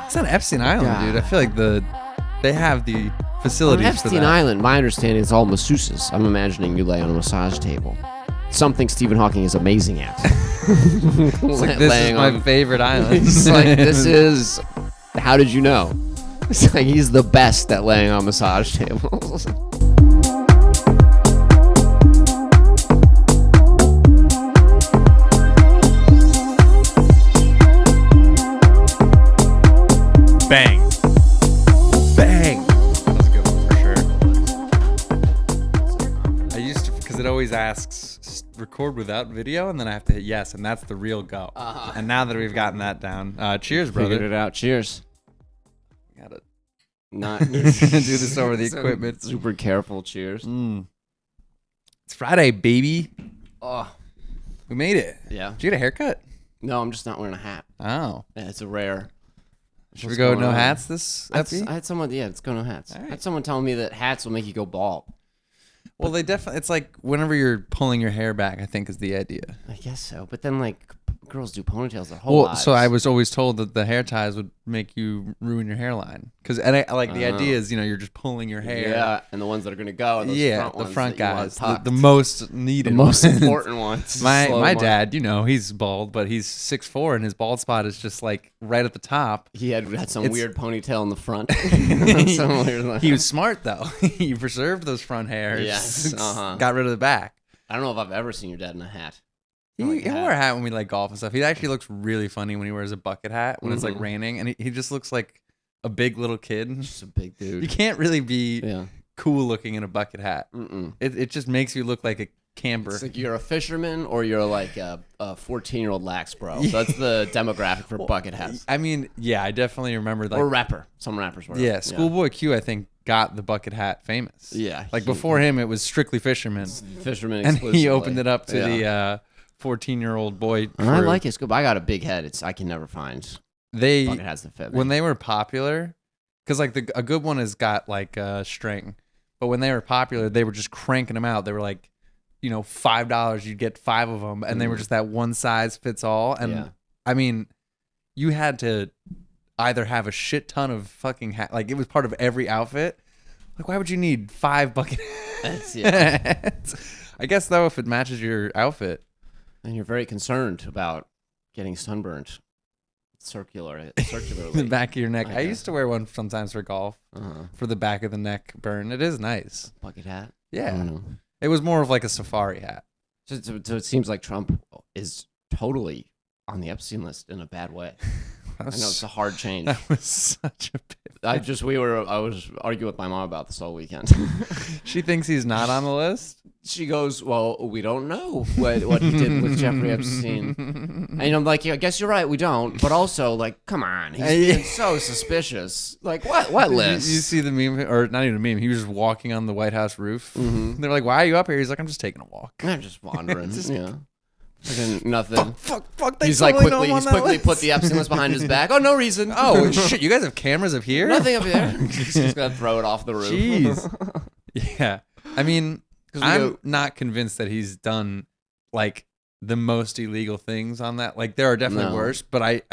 It's on Epstein Island, dude. I feel like they have the facilities on for Epstein that. Island, my understanding is all masseuses. I'm imagining you lay on a massage table. Something Stephen Hawking is amazing at. It's like, this is my favorite island. It's like, this is... How did you know? It's like he's the best at laying on massage tables. Bang. Bang. That was a good one for sure. I used to, because it always asks record without video, and then I have to hit yes, and that's the real go. And now that we've gotten that down, cheers, brother. Figured it out. Cheers. Gotta Not do this over the equipment. Super careful. Cheers. It's Friday, baby. Oh, We made it. yeah. Did you get a haircut? No, I'm just not wearing a hat. Oh. Yeah, it's a rare. Should we go no hats this I epi? had someone, yeah, let's go no hats. All right. I had someone telling me that hats will make you go bald. Well, they definitely, it's like whenever you're pulling your hair back, I think is the idea. I guess so. But then, like, girls do ponytails their whole lives. So I was always told that the hair ties would make you ruin your hairline. Because the idea is, you're just pulling your hair. Yeah, and the ones that are going to go are those front the ones front that you want guys, tucked. the most needed, The most ones. important ones. My dad, he's bald, but he's 6'4", and his bald spot is just like right at the top. He had some weird ponytail in the front. He was smart though. He preserved those front hairs. Yes, Got rid of the back. I don't know if I've ever seen your dad in a hat. He wore a hat when we like golf and stuff. He actually looks really funny when he wears a bucket hat when it's like raining, and he just looks like a big little kid. Just a big dude. You can't really be cool looking in a bucket hat. It just makes you look like a camper. It's like you're a fisherman or you're like a 14-year-old lax bro. So that's the demographic for bucket hats. I mean, yeah, I definitely remember like or rapper. Some rappers were. Yeah, Schoolboy Q, I think, got the bucket hat famous. Yeah, like before him, it was strictly fishermen. Fishermen, and he opened it up to the 14-year-old boy. And I like it. It's good. But I got a big head. I can never find bucket hats that fit me. When they were popular, because like a good one has got like a string, but when they were popular, they were just cranking them out. They were like, $5, you'd get 5 of them, and they were just that one size fits all. And I mean, you had to either have a shit ton of fucking hat, like it was part of every outfit. Like, why would you need 5 bucket hats? I guess though, if it matches your outfit. And you're very concerned about getting sunburned circularly. The back of your neck. I used to wear one sometimes for golf for the back of the neck burn. It is nice. Bucket hat? Yeah. I don't know. It was more of like a safari hat. So it seems like Trump is totally on the Epstein list in a bad way. I know it's a hard change. That was such a bit. I was arguing with my mom about this all weekend. She thinks he's not on the list? She goes, well, we don't know what he did with Jeffrey Epstein. And I'm like, yeah, I guess you're right, we don't. But also, like, come on. He's been so suspicious. Like, what list? You see the meme, or not even a meme, he was just walking on the White House roof. They're like, why are you up here? He's like, I'm just taking a walk. I'm just wandering. Nothing. Fuck. He's like quickly put the Epstein list behind his back. Oh, no reason. Oh, shit, you guys have cameras up here? Nothing up here. He's going to throw it off the roof. Jeez. Yeah. I mean, I'm not convinced that he's done like the most illegal things on that. Like there are definitely worse, but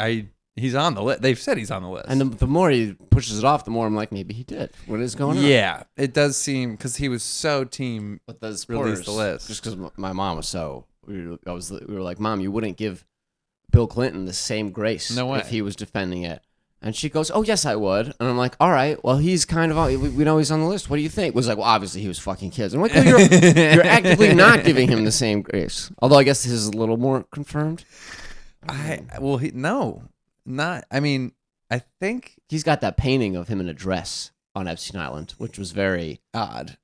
he's on the list. They've said he's on the list. And the more he pushes it off, the more I'm like, maybe he did. What is going on? Yeah, it does seem because he was so team. But the released the list just because my mom was so. We were like, Mom, you wouldn't give Bill Clinton the same grace if he was defending it. And she goes, oh, yes, I would. And I'm like, all right, well, he's kind of, we know he's on the list. What do you think? It was like, well, obviously he was fucking kids. I'm like, well, you're actively not giving him the same grace. Although I guess this is a little more confirmed. I think he's got that painting of him in a dress on Epstein Island, which was very odd.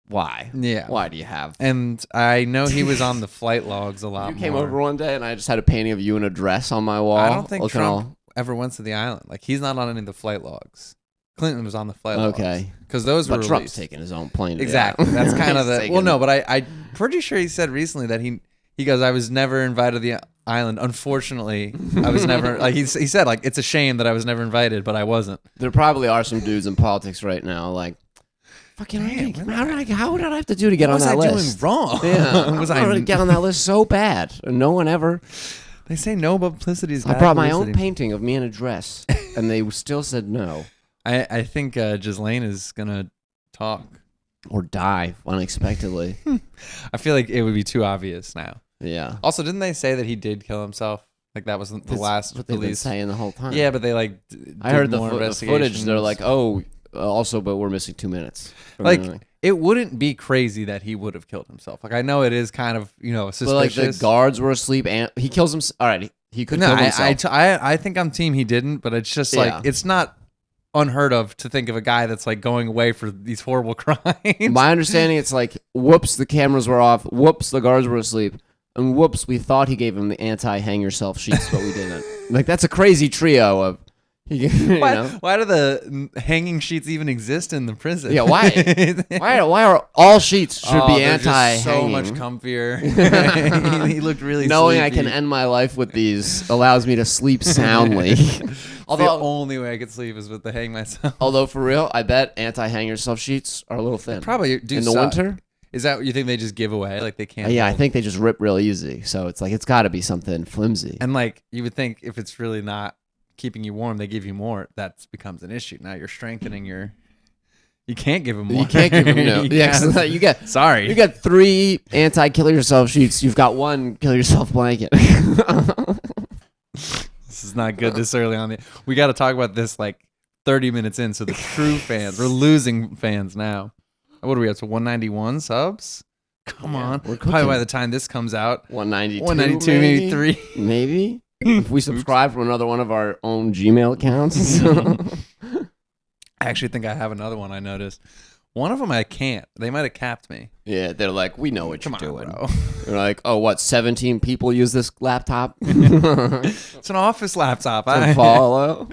Why? Yeah. Why do you have? And I know he was on the flight logs a lot. You came over one day and I just had a painting of you in a dress on my wall. I don't think Trump ever went to the island. Like he's not on any of the flight logs. Clinton was on the flight logs. Okay. Because those were released. Trump's taking his own plane. Exactly. That's kind of the. Well, no, but I'm pretty sure he said recently that he goes, I was never invited to the island. Unfortunately, I was never like he said like it's a shame that I was never invited, but I wasn't. There probably are some dudes in politics right now like. Fucking how did I have to do to get on that list? What was I doing wrong? Yeah, was I get on that list so bad? And no one ever. They say no publicity is bad I brought my publicity. own painting of me in a dress, and they still said no. I think Ghislaine is going to talk. Or die unexpectedly. I feel like it would be too obvious now. Yeah. Also, didn't they say that he did kill himself? Like that wasn't the last what they've been release. saying the whole time. Yeah, but they like. I heard the footage. They're like, oh, also, but we're missing 2 minutes. Like it wouldn't be crazy that he would have killed himself. Like I know it is kind of suspicious. But like the guards were asleep and he kills himself. All right, he could kill himself. I think I'm team he didn't, but it's just like it's not unheard of to think of a guy that's like going away for these horrible crimes. My understanding, it's like, whoops, the cameras were off. Whoops, the guards were asleep. And whoops, we thought he gave him the anti-hang yourself sheets, but we didn't. Like, that's a crazy trio of, Why do the hanging sheets even exist in the prison? Yeah, why? why are all sheets should be anti-hanging? So much comfier. He looked really Knowing sleepy. I can end my life with these allows me to sleep soundly. Although the only way I could sleep is with the hang myself. Although for real, I bet anti-hang yourself sheets are a little thin. They probably do in the winter. Is that what you think they just give away? Like they can't? Yeah, I think they just rip real easy. So it's like it's got to be something flimsy. And like you would think, if it's really not keeping you warm, they give you more. That becomes an issue. Now you're strengthening your. You can't give them more. You can't give them no. Yeah, you get. Sorry. You got 3 anti-kill yourself sheets. You've got 1 kill yourself blanket. This is not good this early on. We got to talk about this like 30 minutes in. So the true fans, we're losing fans now. What are we up to? 191 subs? Come on. We're Probably by the time this comes out, 192, 192, maybe 3. Maybe. If we subscribe from another one of our own Gmail accounts. I actually think I have another one I noticed. One of them I can't. They might have capped me. Yeah, they're like, we know what you're doing. Bro. They're like, oh, what, 17 people use this laptop? It's an office laptop. To follow.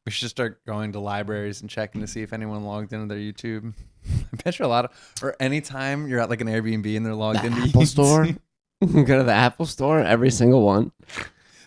We should start going to libraries and checking to see if anyone logged into their YouTube. I bet you a lot of, or anytime you're at like an Airbnb and they're logged into Apple YouTube. Store. Go to the Apple Store, every single one.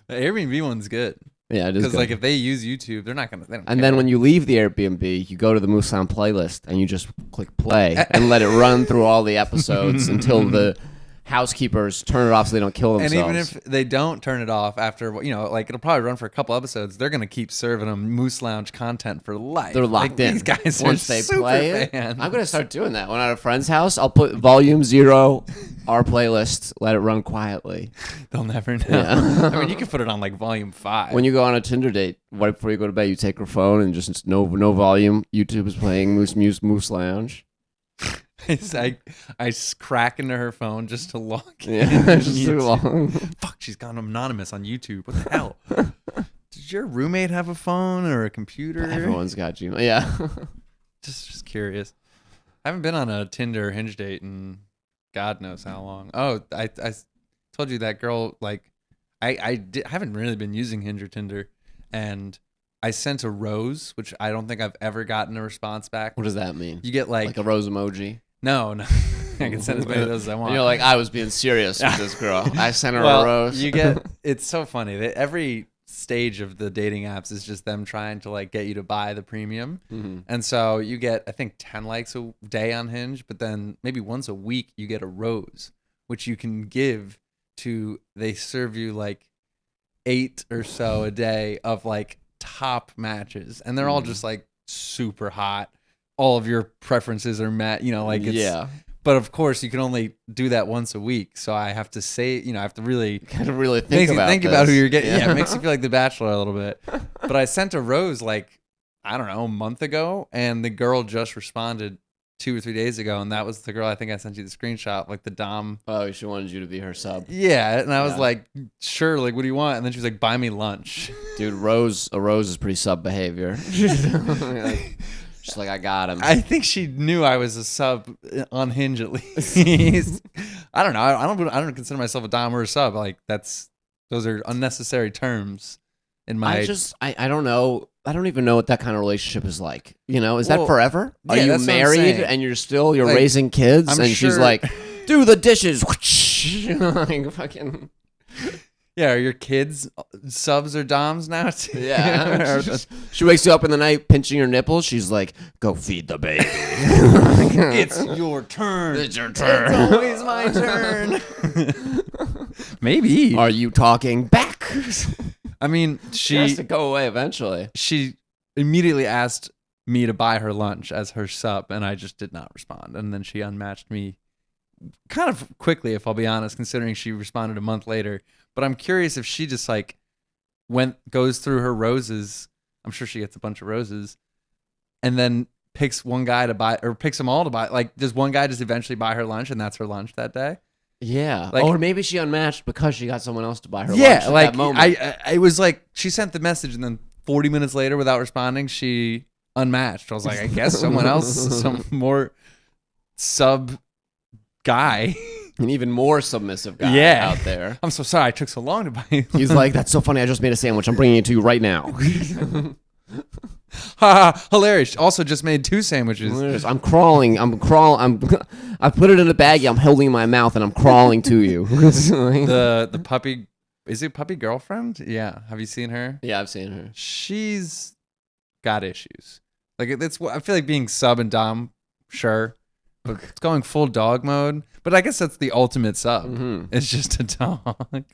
The Airbnb one's good. Yeah, it is because good. like if they use YouTube, they're not gonna. They don't and care. then when you leave the Airbnb, you go to the Moose Sound playlist and you just click play and let it run through all the episodes until the housekeepers turn it off so they don't kill themselves. And even if they don't turn it off after, like it'll probably run for a couple episodes, they're gonna keep serving them Moose Lounge content for life. They're locked in. These guys once are they super play fans. I'm gonna start doing that. When I'm at a friend's house, I'll put volume 0, our playlist, let it run quietly. They'll never know. Yeah. I mean, you can put it on like volume 5. When you go on a Tinder date, right before you go to bed, you take your phone and just no volume. YouTube is playing Moose Lounge. I crack into her phone just to log in. Yeah, just too long. Fuck, she's gone anonymous on YouTube. What the hell? Did your roommate have a phone or a computer? Everyone's got you. Yeah. Just curious. I haven't been on a Tinder or Hinge date in God knows how long. Oh, I told you that girl, like, I haven't really been using Hinge or Tinder, and I sent a rose, which I don't think I've ever gotten a response back. What does that mean? You get like a rose emoji? No. I can send as many of those as I want. And you're like, I was being serious with this girl. I sent her a rose. It's so funny that every stage of the dating apps is just them trying to like get you to buy the premium. Mm-hmm. And so you get, I think, 10 likes a day on Hinge, but then maybe once a week you get a rose, which you can give to, they serve you like 8 or so a day of like top matches. And they're all just like super hot. All of your preferences are met, like it's, yeah. But of course, you can only do that once a week. So I have to say, I have to really kind of really think about who you're getting. Yeah, it makes you feel like The Bachelor a little bit. But I sent a rose like, I don't know, a month ago, and the girl just responded 2 or 3 days ago, and that was the girl I think I sent you the screenshot, like the Dom. Oh, she wanted you to be her sub. Yeah, and I was like, sure, like, what do you want? And then she was like, buy me lunch. Dude, a rose is pretty sub behavior. She's like, I got him. I think she knew I was a sub on Hinge at least. I don't know. I don't consider myself a dom or a sub. Like those are unnecessary terms in my. I don't know. I don't even know what that kind of relationship is like. Is that forever? Are you married and you're like, raising kids? I'm and sure. She's like, do the dishes. Like, fucking. Yeah, are your kids subs or doms now too? Yeah. She wakes you up in the night pinching your nipples. She's like, go feed the baby. It's your turn. It's your turn. It's always my turn. Maybe. Are you talking back? I mean, she has to go away eventually. She immediately asked me to buy her lunch as her sub, and I just did not respond. And then she unmatched me kind of quickly, if I'll be honest, considering she responded a month later. But I'm curious if she just like goes through her roses. I'm sure she gets a bunch of roses, and then picks one guy to buy, or picks them all to buy. Like, does one guy just eventually buy her lunch, and that's her lunch that day? Yeah. Like, or maybe she unmatched because she got someone else to buy her lunch. Yeah, at like that moment. I was like, she sent the message, and then 40 minutes later, without responding, she unmatched. I was like, I guess someone else, some more sub guy. An even more submissive guy out there. I'm so sorry I took so long to buy you. He's like, that's so funny. I just made a sandwich. I'm bringing it to you right now. Hilarious. Also just made 2 sandwiches. I'm crawling. I put it in a baggie. I'm holding it in my mouth and I'm crawling to you. The puppy, is it puppy girlfriend? Yeah. Have you seen her? Yeah, I've seen her. She's got issues. Like, I feel like being sub and dom, sure. But it's going full dog mode. But I guess that's the ultimate sub. Mm-hmm. It's just a dog.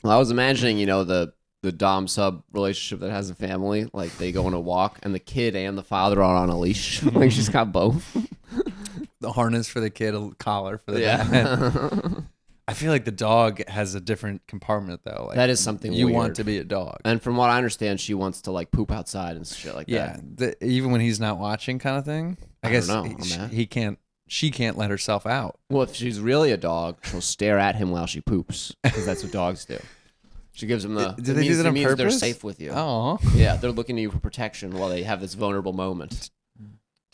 Well, I was imagining, the dom sub relationship that has a family. Like, they go on a walk and the kid and the father are on a leash. Like, she's got both. The harness for the kid, a collar for the dad. I feel like the dog has a different compartment, though. Like, that is something you weird. Want to be a dog. And from what I understand, she wants to, like, poop outside and shit like that. Yeah, even when he's not watching kind of thing. I guess don't know, she can't let herself out. Well, if she's really a dog, she'll stare at him while she poops, because that's what dogs do. She gives them the... Do they do that on purpose? They're safe with you. Oh. Yeah, they're looking to you for protection while they have this vulnerable moment.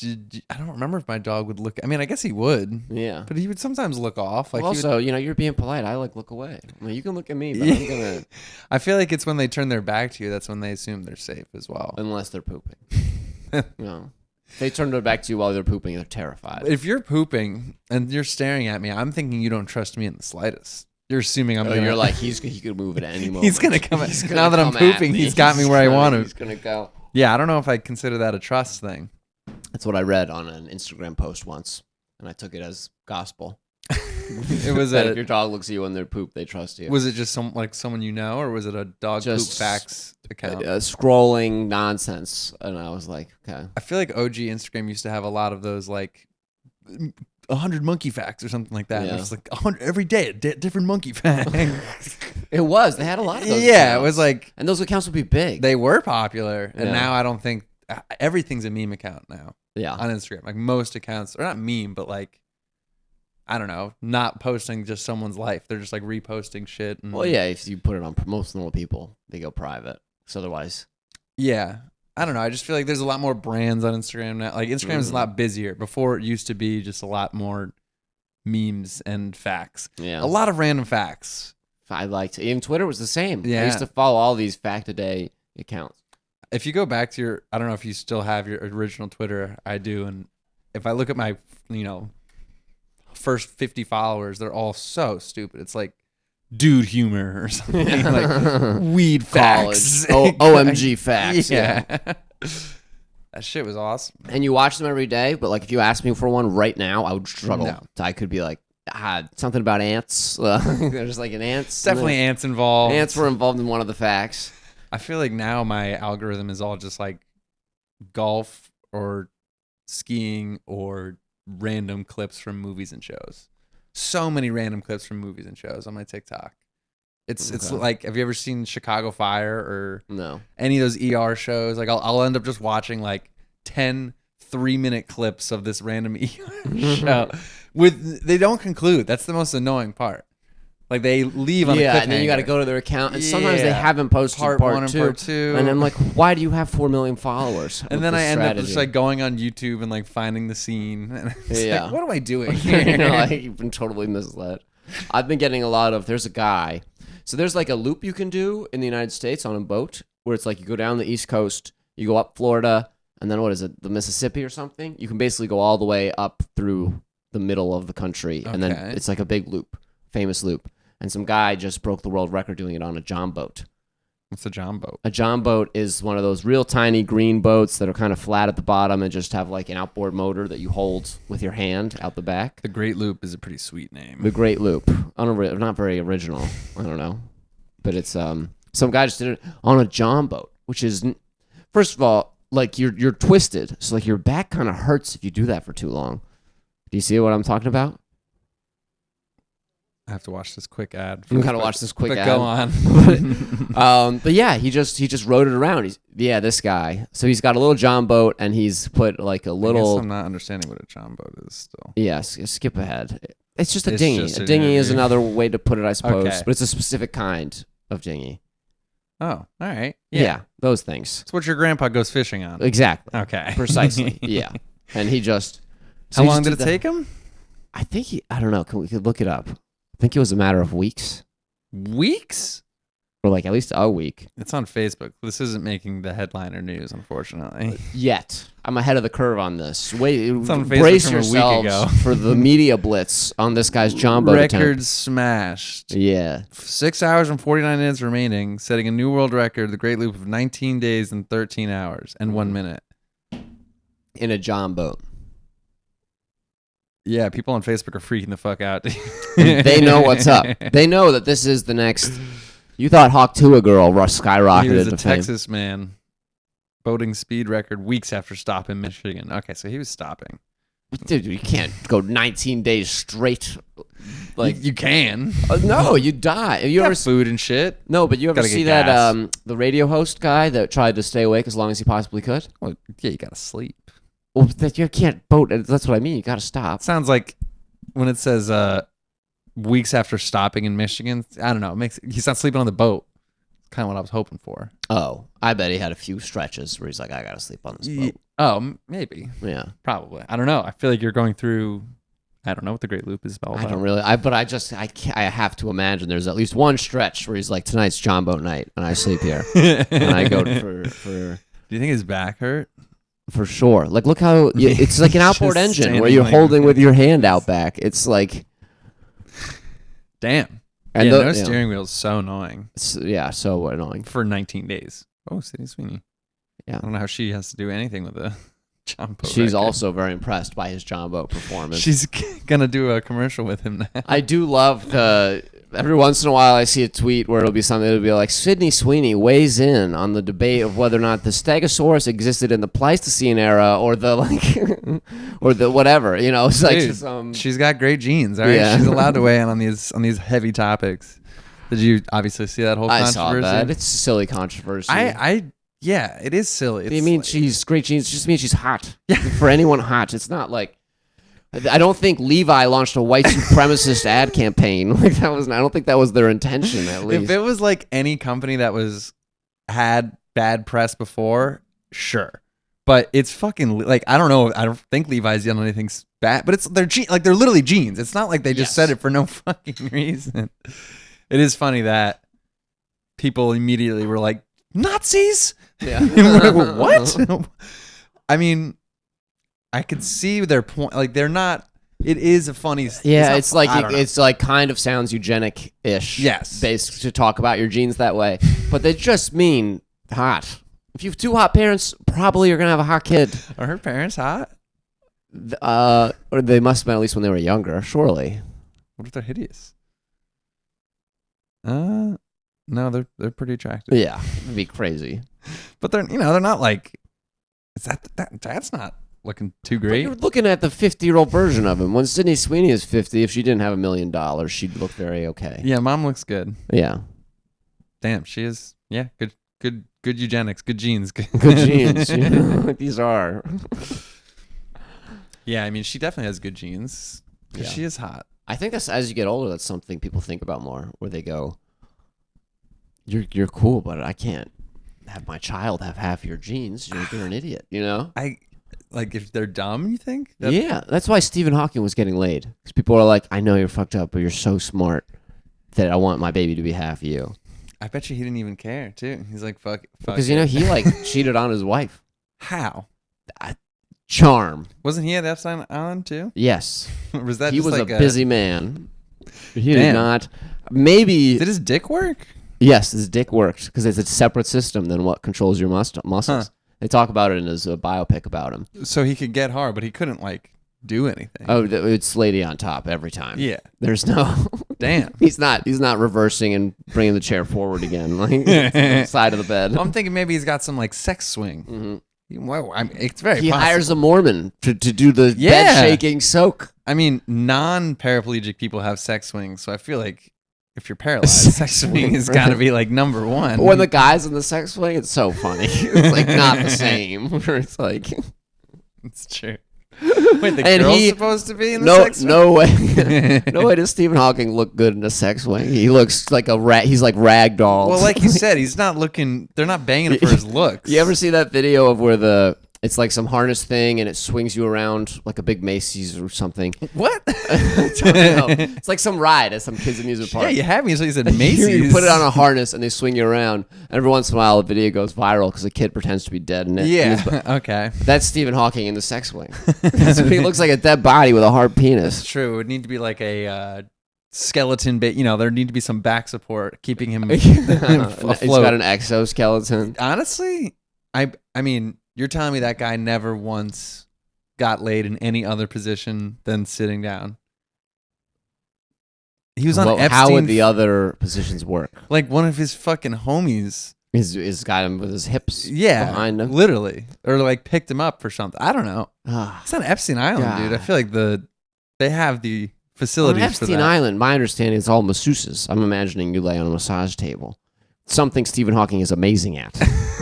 I don't remember if my dog would look... I mean, I guess he would. Yeah. But he would sometimes look off. Like, also, you're being polite. I look away. I mean, you can look at me, but I'm going to... I feel like it's when they turn their back to you, that's when they assume they're safe as well. Unless they're pooping. No. If they turn their back to you while they're pooping, they're terrified. If you're pooping and you're staring at me, I'm thinking you don't trust me in the slightest. You're assuming I'm. You're like he could move at any moment. He's gonna come. Now that I'm pooping, he's got me where I want him. He's gonna go. Yeah, I don't know if I consider that a trust thing. That's what I read on an Instagram post once, and I took it as gospel. It was that if your dog looks at you when they're poop, they trust you. Was it just someone you know, or was it a dog poop facts account? Scrolling nonsense, and I was like, okay. I feel like OG Instagram used to have a lot of those, like 100 monkey facts or something like that. Yeah. It was like 100 every day, a different monkey fact. It was. They had a lot of those. Yeah, accounts. It was like, and those accounts would be big. They were popular, and now I don't think everything's a meme account now. Yeah, on Instagram, like most accounts, or not meme, but like, I don't know, not posting just someone's life. They're just like reposting shit. And, well, yeah, if you put it on most normal people, they go private. So otherwise, yeah, I don't know. I just feel like there's a lot more brands on Instagram now. Like, Instagram is a lot busier. Before, it used to be just a lot more memes and facts. Yeah, a lot of random facts. I liked it. Even Twitter was the same. Yeah, I used to follow all these fact a day accounts. If you go back to I don't know if you still have your original Twitter. I do, and if I look at my, first 50 followers, they're all so stupid. It's like dude humor or something. Like weed facts. OMG facts. Yeah. That shit was awesome. And you watch them every day, but like if you asked me for one right now, I would struggle. No. I could be like, something about ants. There's like an ants. Definitely ants involved. Ants were involved in one of the facts. I feel like now my algorithm is all just like golf or skiing or random clips from movies and shows. So many random clips from movies and shows on my TikTok. It's like, have you ever seen Chicago Fire or any of those ER shows? Like I'll end up just watching like 10 3-minute clips of this random ER show. They don't conclude. That's the most annoying part. Like they leave on a cliffhanger. And then you got to go to their account, and sometimes they haven't posted part 1 and part 2. And I'm like, why do you have 4 million followers? And then I end up just like going on YouTube and like finding the scene. And it's like, what am I doing here? Like, you've been totally misled. I've been getting a lot of. There's a guy. So there's like a loop you can do in the United States on a boat where it's like you go down the East Coast, you go up Florida, and then what is it, the Mississippi or something? You can basically go all the way up through the middle of the country, and then it's like a big loop, famous loop. And some guy just broke the world record doing it on a John boat. What's a John boat? A John boat is one of those real tiny green boats that are kind of flat at the bottom and just have like an outboard motor that you hold with your hand out the back. The Great Loop is a pretty sweet name. The Great Loop. Not very original. I don't know. But it's some guy just did it on a John boat, which is, first of all, like you're twisted. So like your back kind of hurts if you do that for too long. Do you see what I'm talking about? I have to watch this quick ad. You gotta watch this quick ad. Go on. But yeah, he just rode it around. This guy. So he's got a little John boat, and he's put like a little. I guess I'm not understanding what a John boat is still. Yes, skip ahead. It's just a dinghy. A dinghy is another way to put it, I suppose. Okay. But it's a specific kind of dinghy. Oh, all right. Yeah, those things. It's what your grandpa goes fishing on. Exactly. Okay. Precisely. Yeah. And he just. How long did it take him? I think I don't know. We could look it up. I think it was a matter of weeks. Weeks? Or like at least a week. It's on Facebook. This isn't making the headliner news, unfortunately. Yet. I'm ahead of the curve on this. Wait, it's on Facebook brace from yourselves a week ago. for the media blitz on this guy's John boat Record attempt. smashed. Yeah. 6 hours and 49 minutes remaining, setting a new world record, the Great Loop of 19 days and 13 hours and 1 minute. In a John boat. Yeah, people on Facebook are freaking the fuck out. They know what's up. They know that this is the next. You thought Hawk Tuah girl skyrocketed he was to a fame. Texas man, boating speed record weeks after stop in Michigan. Okay, so he was stopping. Dude, you can't go 19 days straight. Like you can. No, you die. You ever food and shit? No, but you ever see that the radio host guy that tried to stay awake as long as he possibly could? Well, yeah, you gotta sleep. Well, that you can't boat. That's what I mean. You got to stop. Sounds like when it says weeks after stopping in Michigan. I don't know. He's not sleeping on the boat. It's kind of what I was hoping for. Oh, I bet he had a few stretches where he's like, I got to sleep on this boat. Oh, maybe. Yeah, probably. I don't know. I feel like you're going through. I don't know what the Great Loop is about. I don't really. I have to imagine there's at least one stretch where he's like, tonight's John boat night, and I sleep here, and I go for. Do you think his back hurt? For sure. Like, look how it's like an outboard engine where you're holding with your hand out back. It's like, damn. And no steering wheel is so annoying. Yeah, so annoying. For 19 days. Oh, Sydney Sweeney. Yeah. I don't know how she has to do anything with a John boat. She's also very impressed by his John boat performance. She's gonna do a commercial with him now. I do love every once in a while I see a tweet where it'll be something that'll be like, Sydney Sweeney weighs in on the debate of whether or not the Stegosaurus existed in the Pleistocene era or the or the whatever, it's like. Dude, she's got great genes, all right? Yeah. She's allowed to weigh in on these heavy topics. Did you obviously see that whole controversy? I saw that. It's a silly controversy. Yeah, it is silly. You mean she's great genes? It just means she's hot. Yeah. For anyone hot. It's not like. I don't think Levi launched a white supremacist ad campaign. Like I don't think that was their intention. At least if it was like any company that had bad press before, sure. But it's fucking like I don't know. I don't think Levi's done anything bad. But they're literally jeans. It's not like they just said it for no fucking reason. It is funny that people immediately were like Nazis. Yeah. Like, what? I mean. I could see their point. Like they're not. It is a funny. Yeah, it's like kind of sounds eugenic-ish. Yes, based to talk about your genes that way, but they just mean hot. If you have two hot parents, probably you're gonna have a hot kid. Are her parents hot? Or they must have been at least when they were younger. Surely. What if they're hideous? No, they're pretty attractive. Yeah, it'd be crazy. But they're not like. Is that's not. Looking too great. But you're looking at the 50-year-old version of him. When Sydney Sweeney is 50, if she didn't have $1 million, she'd look very okay. Yeah, mom looks good. Yeah. Damn, she is. Yeah, good eugenics, good genes. Good genes. These are. Yeah, I mean, she definitely has good genes. Yeah. She is hot. I think that's as you get older, that's something people think about more. Where they go, "You're cool, but I can't have my child have half your genes. You're an idiot." Like if they're dumb, you think? Yeah, that's why Stephen Hawking was getting laid. Because people are like, I know you're fucked up, but you're so smart that I want my baby to be half you. I bet you he didn't even care, too. He's like, fuck. Because, he cheated on his wife. How? Charm. Wasn't he at Epstein Island, too? Yes. Was that he just was like a busy man. He did not. Maybe. Did his dick work? Yes, his dick works because it's a separate system than what controls your muscles. Huh. They talk about it in his biopic about him. So he could get hard, but he couldn't like do anything. Oh, it's lady on top every time. Yeah. There's no. Damn. He's not reversing and bringing the chair forward again, like side of the bed. Well, I'm thinking maybe he's got some like sex swing. Mm-hmm. Well, it's very. He possible. hires a Mormon to do the bed shaking soak. I mean, non-paraplegic people have sex swings, so I feel like if you're paralyzed, sex swing has got to be like number one. But when the guy's in the sex swing, it's so funny. It's like not the same. It's like it's true. Wait, the girl's supposed to be in the sex swing? No way. No way does Stephen Hawking look good in a sex swing. He looks like he's like ragdoll. Well, like you said, he's not looking. They're not banging him for his looks. You ever see that video of where it's like some harness thing and it swings you around like a big Macy's or something? What? I don't know. It's like some ride at some kids' amusement park. Yeah, you have me. So you said Macy's. You put it on a harness and they swing you around. And every once in a while, the video goes viral because a kid pretends to be dead in it. Yeah. Okay. That's Stephen Hawking in the sex swing. He looks like a dead body with a hard penis. That's true. It would need to be like a skeleton bit. There need to be some back support keeping him afloat. He's got an exoskeleton. Honestly, I mean, you're telling me that guy never once got laid in any other position than sitting down? He was on Epstein. How would the other positions work? Like one of his fucking homies. He's got him with his hips behind him. Literally. Or like picked him up or something. I don't know. It's on Epstein Island, God. dude. I feel like they have the facilities for that. Epstein Island, my understanding is all masseuses. I'm imagining you lay on a massage table. Something Stephen Hawking is amazing at.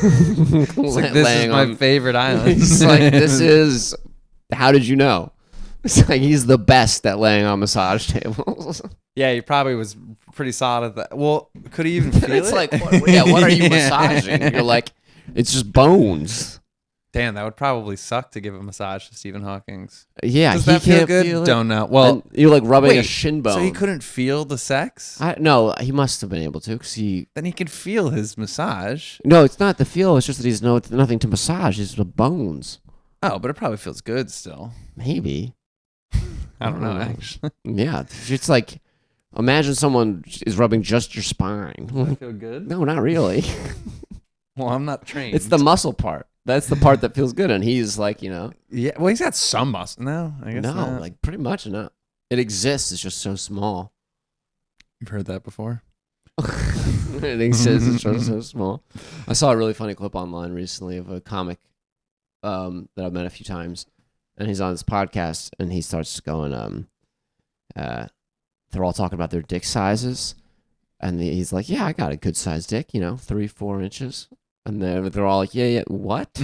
It's like, this is my favorite island. It's like, this is, how did you know? It's like he's the best at laying on massage tables. Yeah, he probably was pretty solid at that. Well, could he even feel it? It's like, what are you massaging? You're like, it's just bones. Damn, that would probably suck to give a massage to Stephen Hawking's. Yeah, does that feel good? Don't know. Well, and you're like rubbing a shin bone. So he couldn't feel the sex? No, he must have been able to because Then he could feel his massage. No, it's not the feel. It's just that he's nothing to massage. It's the bones. Oh, but it probably feels good still. Maybe. I don't know, actually. Yeah, it's like, imagine someone is rubbing just your spine. Does that feel good? No, not really. Well, I'm not trained. It's the muscle part. That's the part that feels good, and he's like, Yeah, well, he's got some muscle. No, I guess not. Like pretty much not. It exists. It's just so small. You've heard that before? It exists. It's just so small. I saw a really funny clip online recently of a comic that I've met a few times, and he's on this podcast, and he starts going, they're all talking about their dick sizes, and he's like, yeah, I got a good sized dick, 3-4 inches. And they're all like, yeah, what?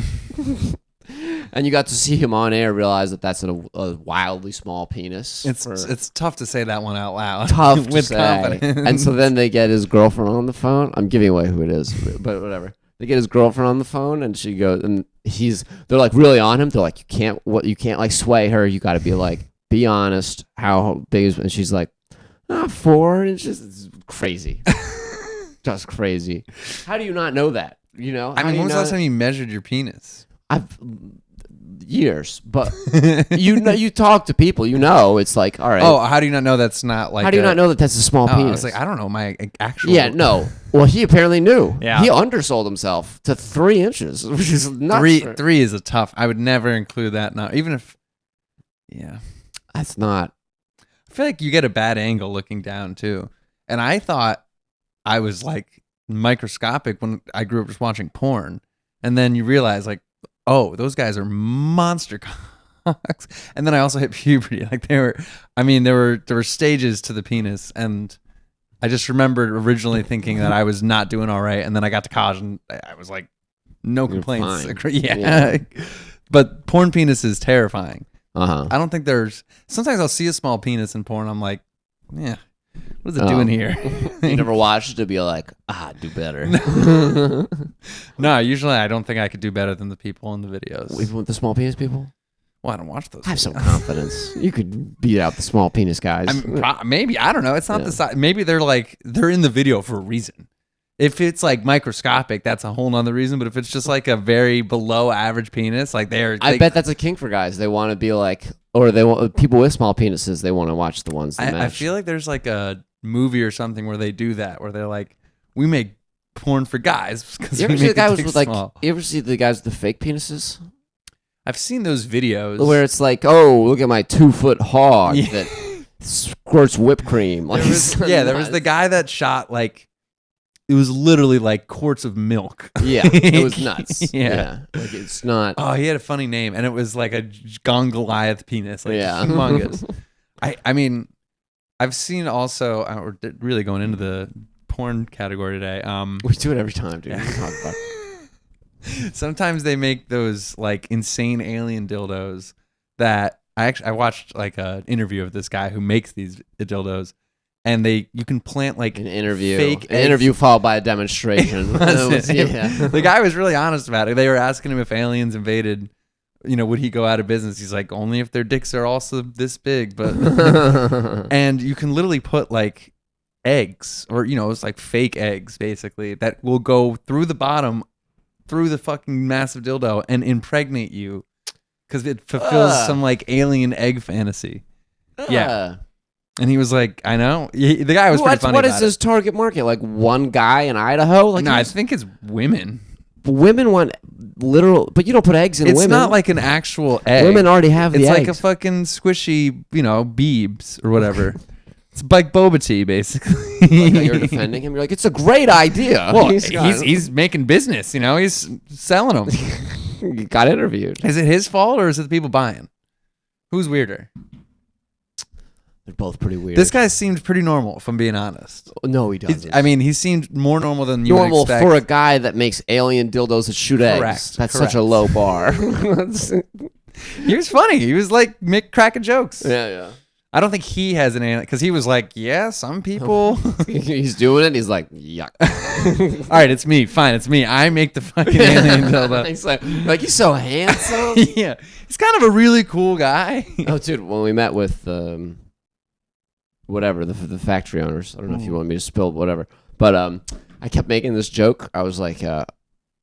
And you got to see him on air realize that that's a wildly small penis. It's tough to say that one out loud. Tough to with say. confidence. And so then they get his girlfriend on the phone. I'm giving away who it is, but whatever. They get his girlfriend on the phone, and she goes, and they're like really on him. They're like, you can't like sway her. You got to be like, be honest. How big is? And she's like, 4 inches. It's crazy. Just crazy. How do you not know that? I mean, when was the last time you measured your penis? Years, but you talk to people, it's like, all right. Oh, how do you not know that's not like? How do you not know that that's a small penis? I was like, I don't know my actual. Yeah, no. Well, he apparently knew. Yeah, he undersold himself to 3 inches, which is nuts. Three is a tough. I would never include that now, even if. Yeah, that's not. I feel like you get a bad angle looking down too, and I thought I was like microscopic when I grew up just watching porn, and then you realize like, oh, those guys are monster cocks. And then I also hit puberty. Like there were stages to the penis, and I just remembered originally thinking that I was not doing all right, and then I got to college and I was like, no complaints. Yeah. But porn penis is terrifying. I don't think sometimes I'll see a small penis in porn. I'm like, yeah. What is it doing here? You never watched it to be like, do better. No, usually I don't think I could do better than the people in the videos. Even with the small penis people? Well, I don't watch those. I have some confidence. You could beat out the small penis guys. Maybe. I don't know. It's not the size. Maybe they're in the video for a reason. If it's like microscopic, that's a whole nother reason. But if it's just like a very below average penis, like I bet that's a kink for guys. They want to be like, or they want people with small penises. They want to watch the ones that match. I feel like there's like a movie or something where they do that, where they're like, we make porn for guys because You we ever see make the guys the with dick like? small. You ever see the guys with the fake penises? I've seen those videos Where it's like, oh, look at my 2-foot hog Yeah. that squirts whipped cream. Like, there was the guy that shot like it was literally like quarts of milk. Yeah, it was nuts. Yeah. Like it's not. Oh, he had a funny name, and it was like a Gone Goliath penis, like Yeah. humongous. I mean, I've seen also. We're really going into the porn category today. We do it every time, dude. Yeah. We talk about Sometimes they make those like insane alien dildos that I watched like an interview of this guy who makes these dildos, and you can plant like an interview, fake an interview followed by a demonstration. The guy was really honest about it. They were asking him if aliens invaded, would he go out of business? He's like, only if their dicks are also this big, but and you can literally put like eggs or it's like fake eggs basically that will go through the bottom through the fucking massive dildo and impregnate you because it fulfills some like alien egg fantasy. Yeah. And he was like, I know. The guy was pretty funny What about is his target market? Like one guy in Idaho? Like no, I think it's women. Women want literal, but you don't put eggs in women. It's not like an actual egg. Women already have the eggs. It's like a fucking squishy, Beebs or whatever. It's like boba tea, basically. Like how you're defending him. You're like, it's a great idea. Well, he's making business. He's selling them. He got interviewed. Is it his fault or is it the people buying? Who's weirder? They're both pretty weird. This guy seemed pretty normal, if I'm being honest. No, he doesn't. He seemed more normal than you would normal expect. for a guy that makes alien dildos that shoot eggs. That's such a low bar. He was funny. He was like cracking jokes. Yeah. I don't think he has an alien because he was like, yeah, some people. He's doing it. He's like, yuck. All right, it's me. Fine, it's me. I make the fucking alien dildo. He's like, he's so handsome. Yeah, he's kind of a really cool guy. Oh, dude, when we met with whatever the factory owners, I don't know if you want me to spill whatever, but I kept making this joke. I was like, I'm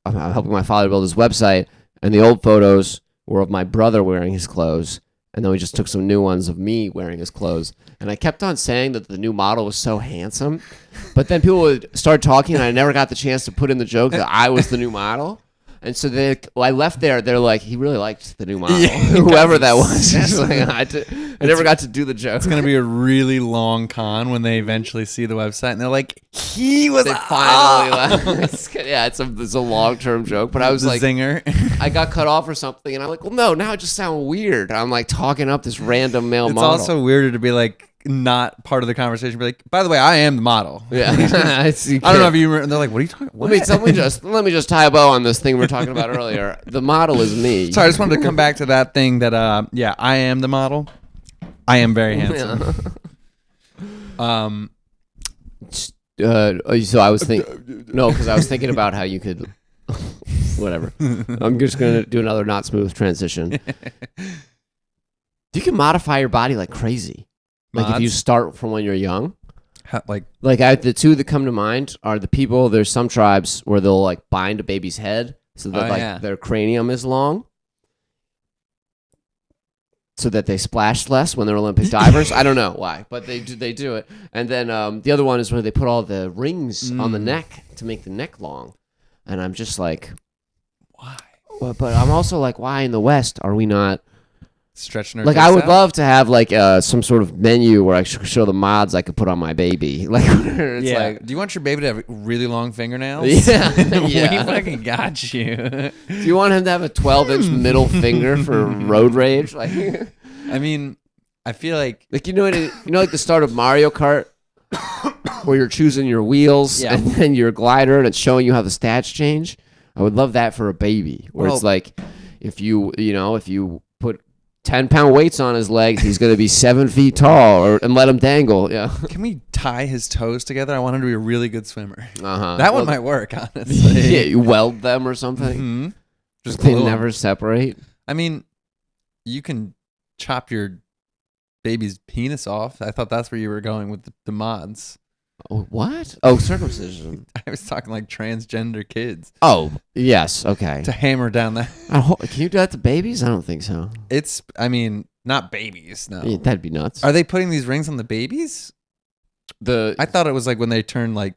helping my father build his website, and the old photos were of my brother wearing his clothes. And then we just took some new ones of me wearing his clothes. And I kept on saying that the new model was so handsome. But then people would start talking, and I never got the chance to put in the joke that I was the new model. And so I left there. They're like, he really liked the new model. Yeah, whoever that was. I never got to do the joke. It's going to be a really long con when they eventually see the website. And they're like, he was finally left. Yeah, it's a long-term joke. But I was like, zinger. I got cut off or something. And I'm like, well, no, now it just sounds weird. I'm like talking up this random male model. It's also weirder to be like, not part of the conversation. Be like, by the way, I am the model. Yeah, I don't know if you. And they're like, what are you talking? What? Let me just tie a bow on this thing we were talking about earlier. The model is me. Sorry, I just wanted to come back to that thing that. I am the model. I am very handsome. So I was thinking, no, because I was thinking about how you could. Whatever. I'm just gonna do another not smooth transition. You can modify your body like crazy. Like if you start from when you're young. The two that come to mind are the people. There's some tribes where they'll like bind a baby's head so that their cranium is long, so that they splash less when they're Olympic divers. I don't know why, but they do it. And then the other one is where they put all the rings on the neck to make the neck long. And I'm just like, why? But I'm also like, why in the West are we not stretching our like? I would love to have like some sort of menu where I show the mods I could put on my baby. Like, it's like, do you want your baby to have really long fingernails? Yeah, We fucking got you. Do you want him to have a 12-inch middle finger for road rage? Like, I mean, I feel like like like the start of Mario Kart, where you're choosing your wheels and then your glider, and it's showing you how the stats change. I would love that for a baby, where it's like, if you put 10-pound weights on his legs, he's going to be 7 feet tall, and let him dangle. Yeah. Can we tie his toes together? I want him to be a really good swimmer. That one might work, honestly. Yeah, you weld them or something. Mm-hmm. Just they never separate. I mean, you can chop your baby's penis off. I thought that's where you were going with the mods. Oh, what? Oh, circumcision. I was talking like transgender kids. Oh, yes. Okay. To hammer down that. Can you do that to babies? I don't think so. Not babies. No. Yeah, that'd be nuts. Are they putting these rings on the babies? I thought it was like when they turn like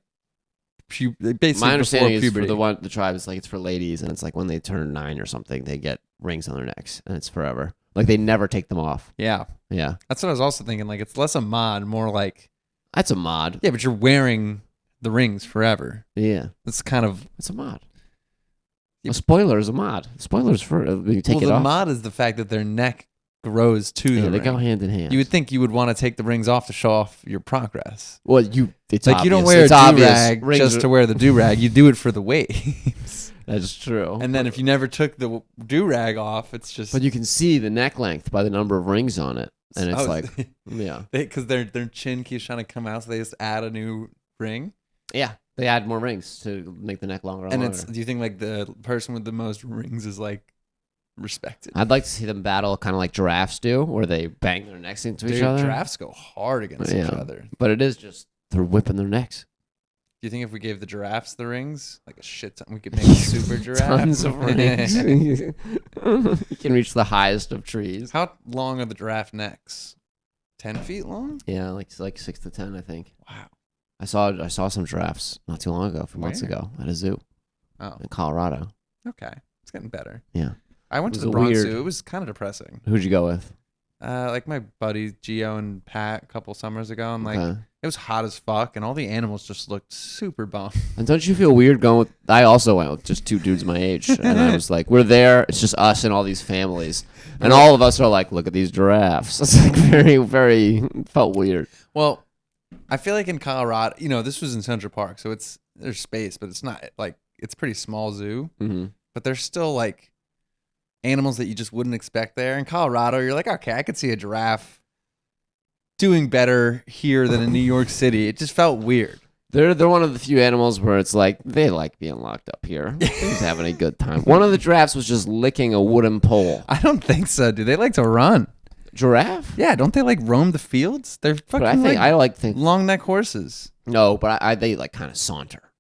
basically My understanding is puberty. for the tribe is like it's for ladies, and it's like when they turn 9 or something, they get rings on their necks, and it's forever. Like they never take them off. Yeah. Yeah. That's what I was also thinking. Like it's less a mod, more like That's a mod. yeah, but you're wearing the rings forever. Yeah. It's kind of It's a mod. Yeah, a spoiler is a mod. Spoilers for when you take it the off. mod is the fact that their neck grows to the they ring. go hand in hand. You would think you would want to take the rings off to show off your progress. Well, it's like obvious. you don't wear it's a do-rag just to wear the do-rag. You do it for the waves. That's true. And then if you never took the do-rag off, it's just... But you can see the neck length by the number of rings on it. And it's like, yeah. Because their chin keeps trying to come out, so they just add a new ring. Yeah. They add more rings to make the neck longer and longer. Do you think like the person with the most rings is like respected? I'd like to see them battle kind of like giraffes do, where they bang their necks into each other. Giraffes go hard against each other. But it is just, they're whipping their necks. Do you think if we gave the giraffes the rings, like a shit ton, we could make a super giraffe? Tons of rings. You can reach the highest of trees. How long are the giraffe necks? 10 feet long? Yeah, like 6 to 10, I think. Wow. I saw some giraffes not too long ago, a few months ago, at a zoo. Oh. In Colorado. Okay. It's getting better. Yeah. I went to the Bronx Zoo. It was kind of depressing. Who'd you go with? Like my buddies Gio and Pat a couple summers ago, and like it was hot as fuck, and all the animals just looked super bummed. And don't you feel weird going with? I also went with just 2 dudes my age, and I was like, we're there. It's just us and all these families, and all of us are like, look at these giraffes. It's like very, very felt weird. Well, I feel like in Colorado, this was in Central Park, so there's space, but it's not like it's a pretty small zoo. Mm-hmm. But there's still like animals that you just wouldn't expect there. In Colorado, you're like, okay, I could see a giraffe doing better here than in New York City. It just felt weird. They're one of the few animals where it's like they like being locked up here. They're just having a good time. One of the giraffes was just licking a wooden pole. I don't think so, dude. They like to run. Giraffe? Yeah, don't they like roam the fields? They're fucking long neck horses. No, but they like kind of saunter.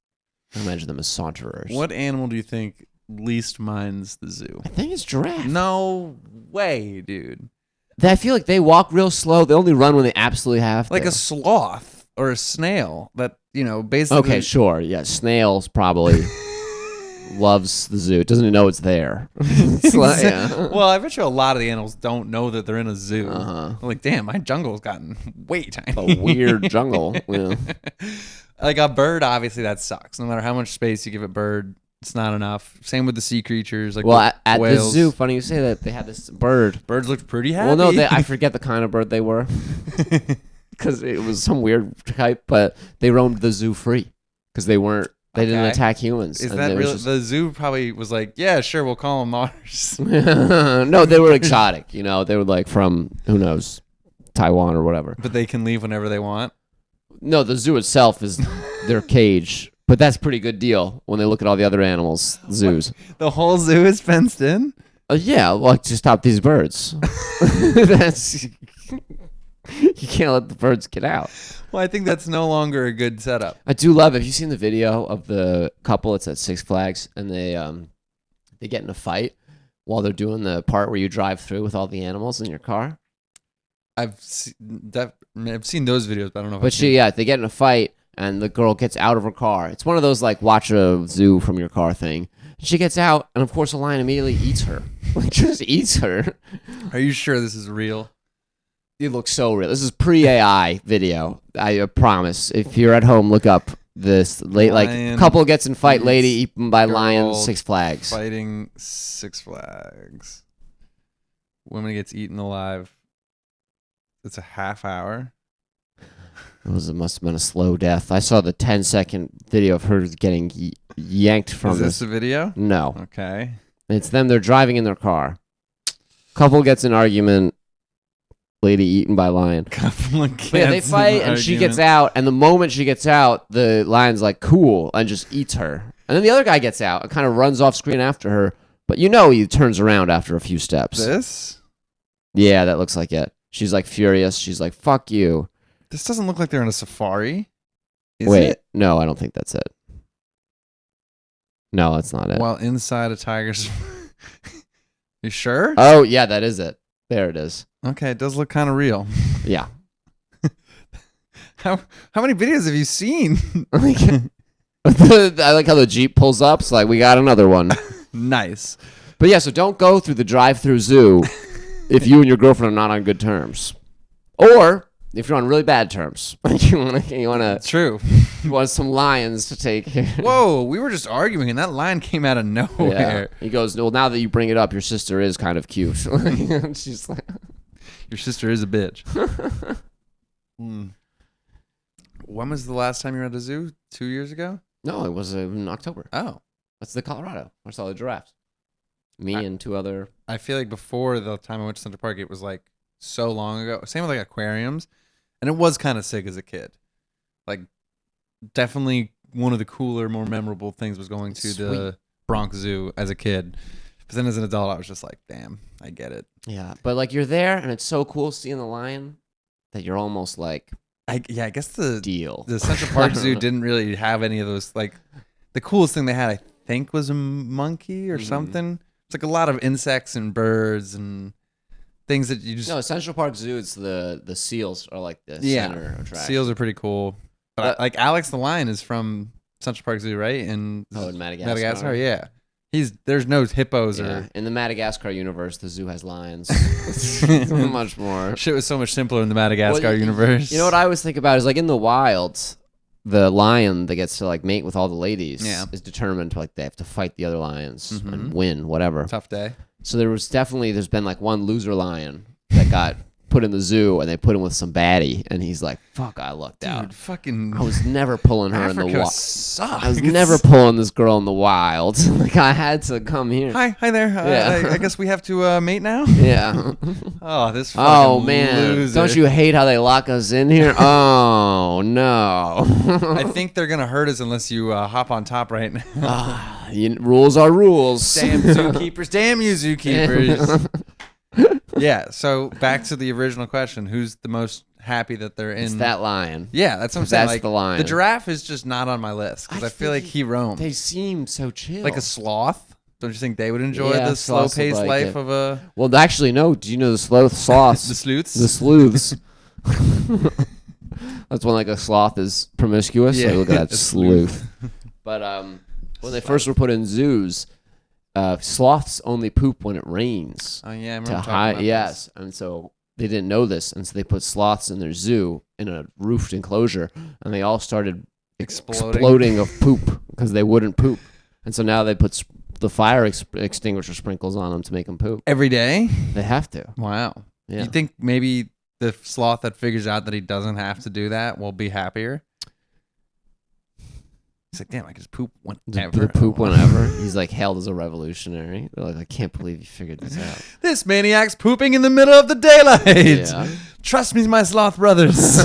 I imagine them as saunterers. What animal do you think least minds the zoo? I think it's giraffe. No way, dude. I feel like they walk real slow. They only run when they absolutely have to. Like a sloth or a snail that, basically... Okay, sure. Yeah, snails probably loves the zoo. It doesn't even know it's there. Well, I bet you a lot of the animals don't know that they're in a zoo. Uh-huh. Like, damn, my jungle's gotten way tiny. A weird jungle. Yeah. Like a bird, obviously that sucks. No matter how much space you give a bird, it's not enough. Same with the sea creatures. Like at whales. the zoo, funny you say that, they had this bird. Birds looked pretty happy. Well, no, I forget the kind of bird they were. Because it was some weird type, but they roamed the zoo free. Because they didn't attack humans. Is that real? The zoo probably was like, yeah, sure, we'll call them ours. No, they were exotic. They were like from, who knows, Taiwan or whatever. But they can leave whenever they want? No, the zoo itself is their cage. But that's a pretty good deal when they look at all the other animals, zoos. The whole zoo is fenced in? Yeah, like to stop these birds. You can't let the birds get out. Well, I think that's no longer a good setup. I do love it. Have you seen the video of the couple? It's at Six Flags, and they get in a fight while they're doing the part where you drive through with all the animals in your car. I've seen those videos, but I don't know. They get in a fight, and the girl gets out of her car. It's one of those like watch a zoo from your car thing. She gets out, and of course, a lion immediately eats her. Like just eats her. Are you sure this is real? It looks so real. This is pre-AI video. I promise. If you're at home, look up this. Couple gets in fight, lady eaten by lion, Six Flags. Fighting Six Flags. Woman gets eaten alive. It's a half hour. It must have been a slow death. I saw the 10-second video of her getting yanked from Is this a video? No. Okay. It's them. They're driving in their car. Couple gets in argument. Lady eaten by lion. They fight and she gets out, and the moment she gets out, the lion's like cool and just eats her. And then the other guy gets out and kind of runs off screen after her, but he turns around after a few steps. This? Yeah, that looks like it. She's like furious. She's like, fuck you. This doesn't look like they're in a safari. Wait, no, I don't think that's it. No, that's not it. While inside a tiger's... You sure? Oh, yeah, that is it. There it is. Okay, it does look kind of real. Yeah. How many videos have you seen? I like how the Jeep pulls up. It's like, we got another one. Nice. But yeah, so don't go through the drive-through zoo if you and your girlfriend are not on good terms. Or if you're on really bad terms. you wanna True. You want some lions to take. Whoa, we were just arguing and that lion came out of nowhere. Yeah. He goes, well, now that you bring it up, your sister is kind of cute. She's like, your sister is a bitch. When was the last time you were at a zoo? 2 years ago? No, it was in October. Oh. That's the Colorado. I saw the giraffes. Me and two other. I feel like before the time I went to Central Park, it was like so long ago. Same with like aquariums. And it was kind of sick as a kid. Like, definitely one of the cooler, more memorable things was going to the Bronx Zoo as a kid. But then as an adult, I was just like, damn, I get it. Yeah. But like you're there and it's so cool seeing the lion that you're almost like, I guess the Central Park Zoo didn't really have any of those. Like, the coolest thing they had, I think, was a monkey or something. It's like a lot of insects and birds and things that you just. No, Central Park Zoo, it's the seals are like the center attraction. Seals are pretty cool. But like Alex the lion is from Central Park Zoo, right? In Madagascar. Madagascar, yeah. There's no hippos or. In the Madagascar universe, the zoo has lions. Much more. Shit was so much simpler in the Madagascar universe. You know what I always think about is like in the wild, the lion that gets to like mate with all the ladies is determined to like they have to fight the other lions and win, whatever. Tough day. So there's been like one loser lion that got put in the zoo and they put him with some baddie and he's like, fuck, I lucked out. Fucking I was never pulling her Africa in the wild. Sucks. I was never pulling this girl in the wild. Like I had to come here. Hi there. I guess we have to mate now. Yeah. Oh, this fucking man. loser. Don't you hate how they lock us in here? Oh no. I think they're gonna hurt us unless you hop on top right now. Rules are rules. Damn zookeepers. Damn you zookeepers. Yeah, so back to the original question. Who's the most happy that they're in? It's that lion. Yeah, that's what I'm saying. That's like, the lion. The giraffe is just not on my list because I feel like he roams. They seem so chill. Like a sloth. Don't you think they would enjoy the slow-paced life of a... Well, actually, no. Do you know the sloths? The sleuths? The sleuths. That's when like a sloth is promiscuous. Yeah, like, look at that sleuth. But when they first were put in zoos... sloths only poop when it rains. Oh yeah, I remember talking about this. And so they didn't know this, and so they put sloths in their zoo in a roofed enclosure, and they all started exploding of poop because they wouldn't poop, and so now they put the fire extinguisher sprinkles on them to make them poop every day. They have to. Wow. Yeah. You think maybe the sloth that figures out that he doesn't have to do that will be happier? He's like, damn, I can just poop whenever. Poop whenever. He's like hailed as a revolutionary. They're like, I can't believe you figured this out. This maniac's pooping in the middle of the daylight. Yeah. Trust me, my sloth brothers.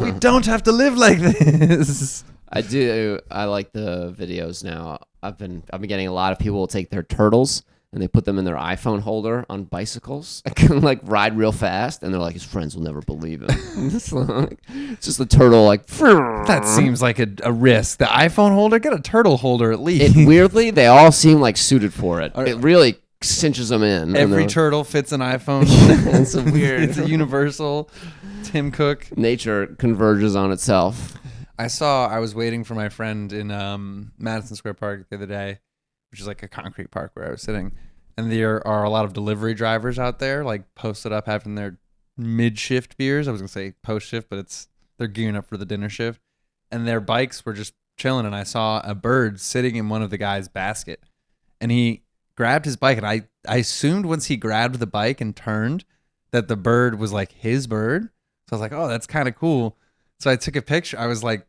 We don't have to live like this. I do. I like the videos now. I've been getting a lot of people will take their turtles and they put them in their iPhone holder on bicycles. I can like ride real fast, and they're like, his friends will never believe him. It's just the turtle like. That seems like a risk. The iPhone holder, get a turtle holder at least. Weirdly, they all seem like suited for it. It really cinches them in. Every turtle fits an iPhone. It's a weird. It's a universal. Tim Cook. Nature converges on itself. I was waiting for my friend in Madison Square Park the other day, which is like a concrete park where I was sitting. And there are a lot of delivery drivers out there, like posted up having their mid-shift beers. I was going to say post-shift, but they're gearing up for the dinner shift. And their bikes were just chilling. And I saw a bird sitting in one of the guy's basket. And he grabbed his bike. And I assumed once he grabbed the bike and turned that the bird was like his bird. So I was like, oh, that's kind of cool. So I took a picture. I was like,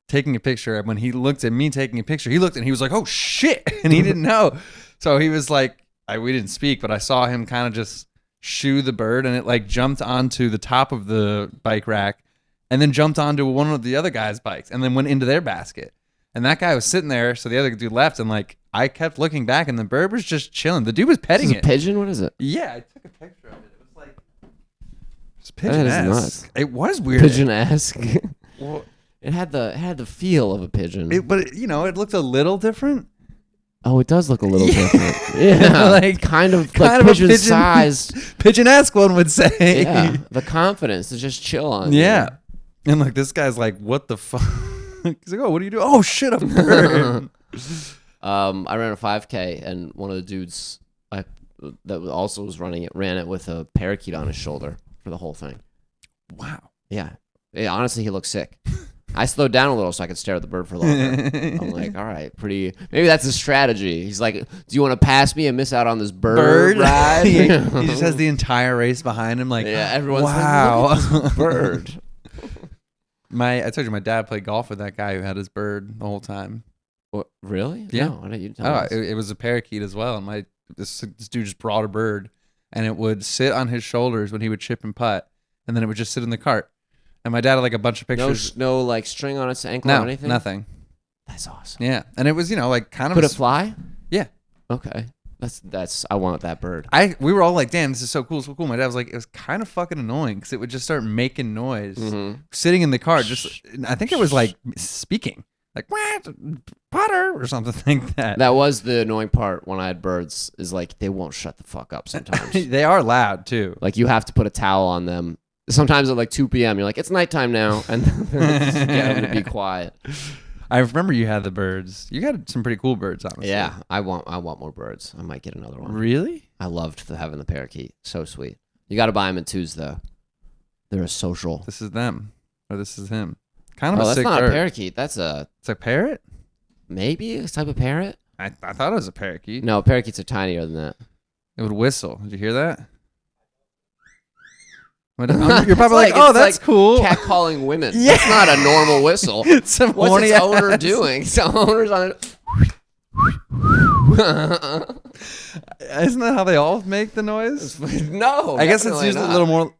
taking a picture, and when he looked at me taking a picture, he looked and he was like, oh shit, and he didn't know. So he was like, we didn't speak, but I saw him kind of just shoo the bird, and it like jumped onto the top of the bike rack and then jumped onto one of the other guy's bikes and then went into their basket. And that guy was sitting there, so the other dude left, and like I kept looking back, and the bird was just chilling. The dude was petting it. A pigeon? What is it? Yeah, I took a picture of it. It was like pigeon-esque. It was weird. Pigeon-esque. Well, It had the feel of a pigeon. But it looked a little different. Oh, it does look a little different. Yeah, like kind of pigeon sized. Pigeon-esque, one would say. Yeah, the confidence to just chill on. Yeah. And like this guy's like, what the fuck? He's like, oh, what do you do? Oh shit, a bird. I ran a 5K, and one of the dudes that also was running it ran it with a parakeet on his shoulder for the whole thing. Wow. Yeah. Honestly, he looked sick. I slowed down a little so I could stare at the bird for longer. I'm like, all right, maybe that's his strategy. He's like, do you want to pass me and miss out on this bird ride? He just has the entire race behind him. Like, yeah, everyone's wow, like, look at this bird. I told you my dad played golf with that guy who had his bird the whole time. What, really? Yeah. No, why didn't you tell me? It was a parakeet as well. And this dude just brought a bird, and it would sit on his shoulders when he would chip and putt, and then it would just sit in the cart. And my dad had like a bunch of pictures. No like string on its ankle or anything? Nothing. That's awesome. Yeah. And it was, like kind of. Could it fly? Yeah. Okay. I want that bird. We were all like, damn, this is so cool, so cool. My dad was like, it was kind of fucking annoying because it would just start making noise sitting in the car. I think it was like speaking. Like, what? Potter or something like that. That was the annoying part when I had birds, is like they won't shut the fuck up sometimes. They are loud too. Like you have to put a towel on them. Sometimes at like 2 p.m. you're like, it's nighttime now, and they're just get them to be quiet. I remember you had the birds. You got some pretty cool birds, honestly. Yeah, I want more birds. I might get another one. Really? I loved having the parakeet. So sweet. You got to buy them in twos though. They're a social. This is them, or this is him. Kind of a that's sick not bird. a parakeet. It's a parrot. Maybe a type of parrot. I thought it was a parakeet. No, parakeets are tinier than that. It would whistle. Did you hear that? You're probably like, oh, that's like cool. Catcalling women. Yeah. That's not a normal whistle. What's its owner doing? Some owner's on it. Isn't that how they all make the noise? No. I guess it's usually a little more.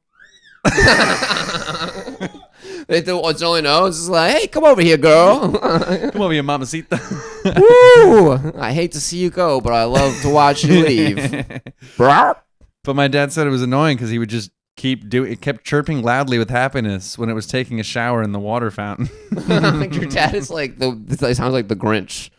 It's only knows. It's like, hey, come over here, girl. Come over here, mamacita. Woo! I hate to see you go, but I love to watch you leave. But my dad said it was annoying because he would just it kept chirping loudly with happiness when it was taking a shower in the water fountain. I think your dad is like it sounds like the Grinch.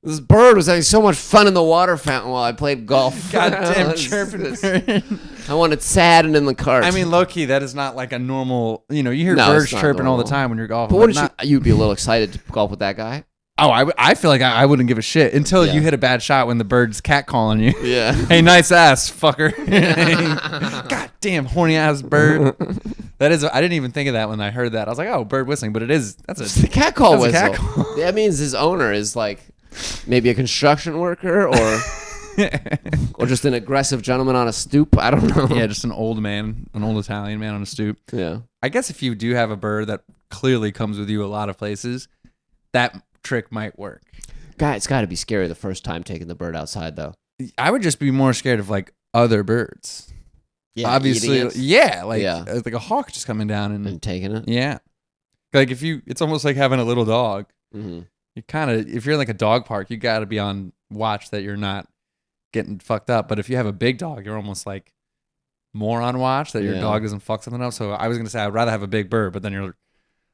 This bird was having so much fun in the water fountain while I played golf. Goddamn chirping bird. I wanted sad and in the cart. I mean, low-key, that is not like a normal, you hear birds chirping all the time when you're golfing. But wouldn't you'd be a little excited to golf with that guy? Oh, I feel like I wouldn't give a shit until you hit a bad shot when the bird's catcalling you. Yeah. Hey, nice ass, fucker. Goddamn horny ass bird. That is. I didn't even think of that when I heard that. I was like, oh, bird whistling, but it's the catcall whistle. Catcall. That means his owner is like maybe a construction worker or just an aggressive gentleman on a stoop. I don't know. Yeah, just an old Italian man on a stoop. Yeah. I guess if you do have a bird that clearly comes with you a lot of places, that trick might work. God, it's got to be scary the first time taking the bird outside, though. I would just be more scared of like other birds. Yeah, obviously, like a hawk just coming down and taking it. Yeah, like it's almost like having a little dog. Mm-hmm. You if you're in like a dog park, you got to be on watch that you're not getting fucked up. But if you have a big dog, you're almost like more on watch that your dog doesn't fuck something up. So I was gonna say I'd rather have a big bird, but then I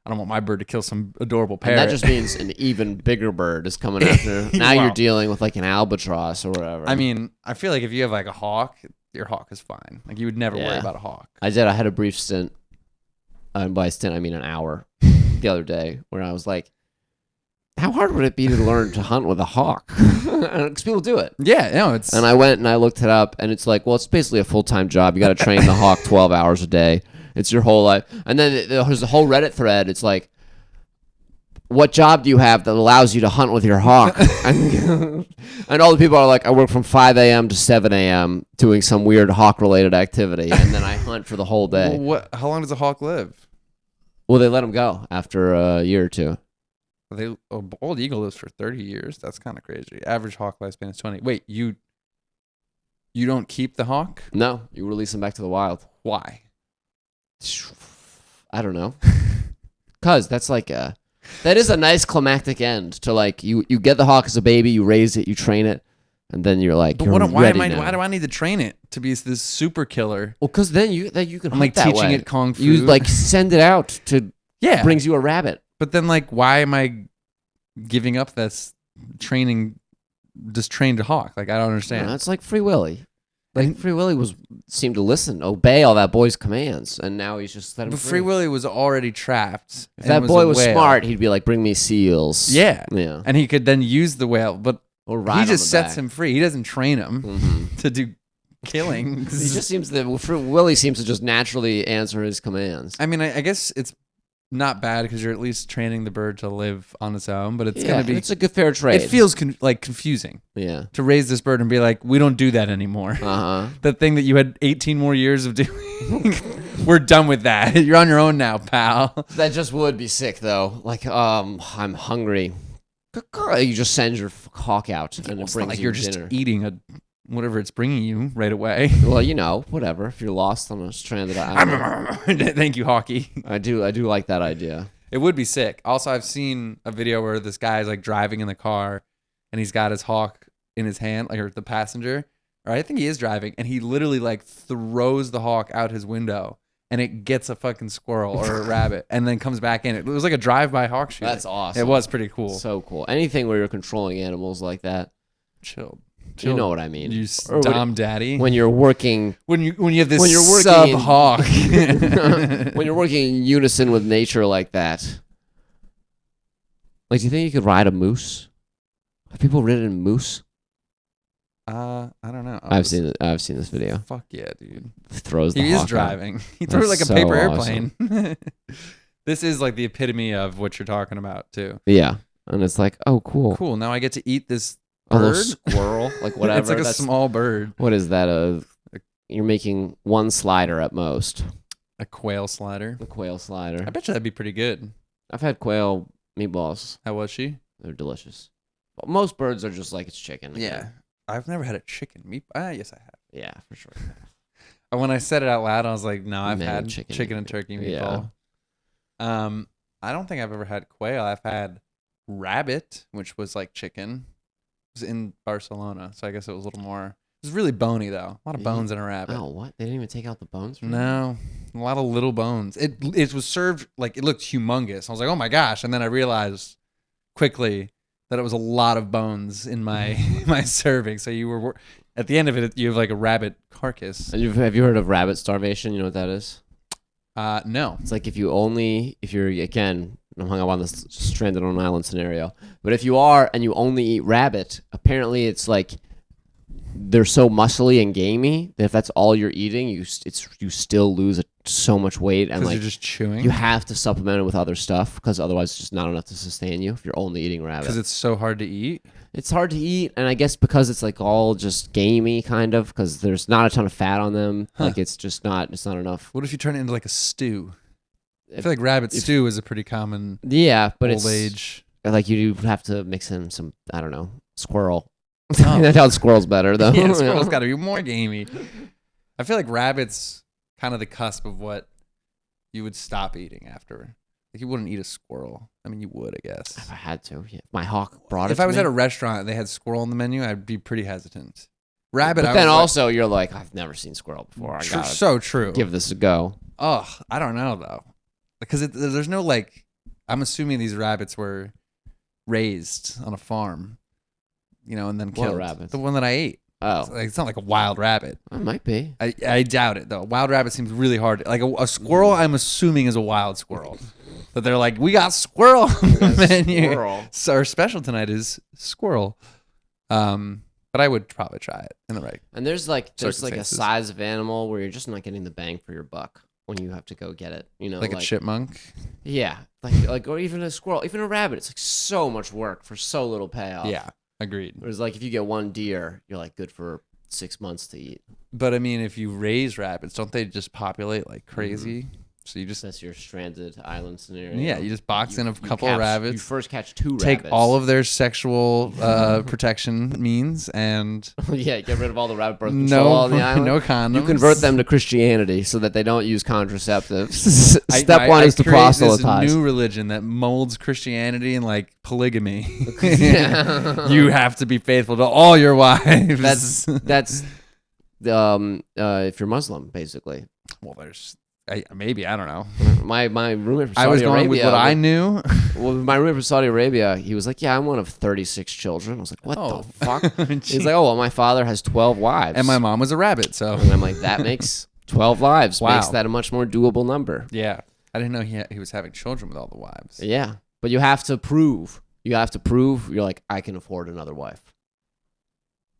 don't want my bird to kill some adorable parrot. And that just means an even bigger bird is coming after. Now you're dealing with like an albatross or whatever. I mean, I feel like if you have like a hawk, your hawk is fine. Like you would never worry about a hawk. I had a brief stint, and by stint I mean an hour, the other day where I was like, how hard would it be to learn to hunt with a hawk? Because people do it. Yeah, no, it's. And I went and I looked it up, and it's like, well, it's basically a full-time job. You got to train the hawk 12 hours a day. It's your whole life. And then there's a whole Reddit thread. It's like, what job do you have that allows you to hunt with your hawk? And all the people are like, I work from 5 a.m. to 7 a.m. doing some weird hawk-related activity, and then I hunt for the whole day. Well, how long does a hawk live? Well, they let them go after a year or two. A bald eagle lives for 30 years. That's kind of crazy. Average hawk lifespan is 20. Wait, you don't keep the hawk? No, you release them back to the wild. Why? I don't know. Because that's like that is a nice climactic end to like you get the hawk as a baby, you raise it, you train it, and then you're like, why do I need to train it to be this super killer? Well, because then you can I'm like that teaching way. it kung fu. You like send it out to brings you a rabbit. But then like why am I giving up this training, just trained a hawk? Like I don't understand. It's like Free Willy. Like Free Willy seemed to obey all that boy's commands, and now he's just let him. But Free Willy was already trapped. If that boy was smart, he'd be like, "Bring me seals." Yeah, yeah, and he could then use the whale, but he just sets back. him free. He doesn't train him to do killing. Free Willy seems to just naturally answer his commands. I mean, I guess it's not bad because you're at least training the bird to live on its own, but it's gonna be. It's a good fair trade. It feels confusing. Yeah. To raise this bird and be like, we don't do that anymore. The thing that you had 18 more years of doing, we're done with that. You're on your own now, pal. That just would be sick though. Like, I'm hungry. You just send your hawk out, and it brings you you're dinner. Just eating whatever it's bringing you right away. Well, whatever. If you're lost on a stranded island. Thank you, Hawkie. I do like that idea. It would be sick. Also, I've seen a video where this guy is like driving in the car and he's got his hawk in his hand, like, or the passenger, or I think he is driving, and he literally like throws the hawk out his window and it gets a fucking squirrel or a rabbit and then comes back in. It was like a drive-by hawk shooting. That's awesome. It was pretty cool. So cool. Anything where you're controlling animals like that. Chill. You know what I mean? You Dom Daddy. When you're working, when you have this sub hawk, when you're working in unison with nature like that. Like, do you think you could ride a moose? Have people ridden moose? I don't know. I've seen this video. Fuck yeah, dude. Throws the He hawk is driving. out. He threw like a paper awesome. airplane. This is like the epitome of what you're talking about too. Yeah, and it's like, oh, cool. Cool. Now I get to eat this A little bird? squirrel, like whatever. It's like a small bird. What is that? You're making one slider at most. A quail slider. A quail slider. I bet you that'd be pretty good. I've had quail meatballs. How was she? They're delicious. But most birds are just like it's chicken. Yeah. I've never had a chicken meat. Yes, I have. Yeah, for sure. When I said it out loud, I was like, no, I've had chicken and turkey meatball. Yeah. I don't think I've ever had quail. I've had rabbit, which was like chicken. It was in Barcelona, so I guess it was a little more. It was really bony though. A lot of bones in a rabbit. Oh, what? They didn't even take out the bones from No, a lot of little bones. It was served like it looked humongous. I was like, oh my gosh, and then I realized quickly that it was a lot of bones in my my serving. So you were at the end of it, you have like a rabbit carcass. And have you heard of rabbit starvation? You know what that is? No. It's like if you're again, I'm hung up on this stranded on an island scenario. But if you are and you only eat rabbit, apparently it's like they're so muscly and gamey that if that's all you're eating, you still lose so much weight, and like you're just chewing. You have to supplement it with other stuff because otherwise it's just not enough to sustain you if you're only eating rabbit. Because it's so hard to eat. It's hard to eat, and I guess because it's like all just gamey kind of because there's not a ton of fat on them. Like it's not enough. What if you turn it into like a stew? I feel like rabbit stew is a pretty common but old age. Like you do have to mix in some, I don't know, squirrel. That sounds squirrel's better though. Yeah, squirrel's got to be more gamey. I feel like rabbit's kind of the cusp of what you would stop eating after. Like you wouldn't eat a squirrel. I mean, you would, I guess. If I had to, yeah. My hawk brought it. If I was at a restaurant and they had squirrel on the menu, I'd be pretty hesitant. Rabbit, but then also you're like, I've never seen squirrel before. I gotta so true. Give this a go. Oh, I don't know though, because there's no like. I'm assuming these rabbits were raised on a farm, and then killed. What rabbits? The one that I ate. Oh, it's not like a wild rabbit. It might be. I doubt it though. Wild rabbit seems really hard. Like a squirrel, I'm assuming is a wild squirrel. But they're like, we got squirrel on the menu. Squirrel. So our special tonight is squirrel. But I would probably try it in the right. And there's like a size of animal where you're just not getting the bang for your buck when you have to go get it. Like a chipmunk. Yeah, like or even a squirrel, even a rabbit. It's like so much work for so little payoff. Yeah. Agreed. Whereas, like, if you get one deer, you're like good for 6 months to eat. But I mean, if you raise rabbits, don't they just populate like crazy? Mm-hmm. So that's your stranded island scenario. Yeah, you just box in a couple of rabbits. You first catch 2 rabbits. Take all of their sexual protection means and get rid of all the rabbit birth control on the island. No condoms. You convert them to Christianity so that they don't use contraceptives. Step 1 is to proselytize. This new religion that molds Christianity and like polygamy. You have to be faithful to all your wives. That's if you're Muslim, basically. Well, Maybe, I don't know. My roommate from Saudi I was going Arabia, with what I knew. Well, my roommate from Saudi Arabia, he was like, yeah, I'm one of 36 children. I was like, what the fuck? He's like, oh, well, my father has 12 wives. And my mom was a rabbit, so. And I'm like, that makes 12 lives. Wow. Makes that a much more doable number. Yeah. I didn't know he was having children with all the wives. Yeah. But you have to prove. You're like, I can afford another wife.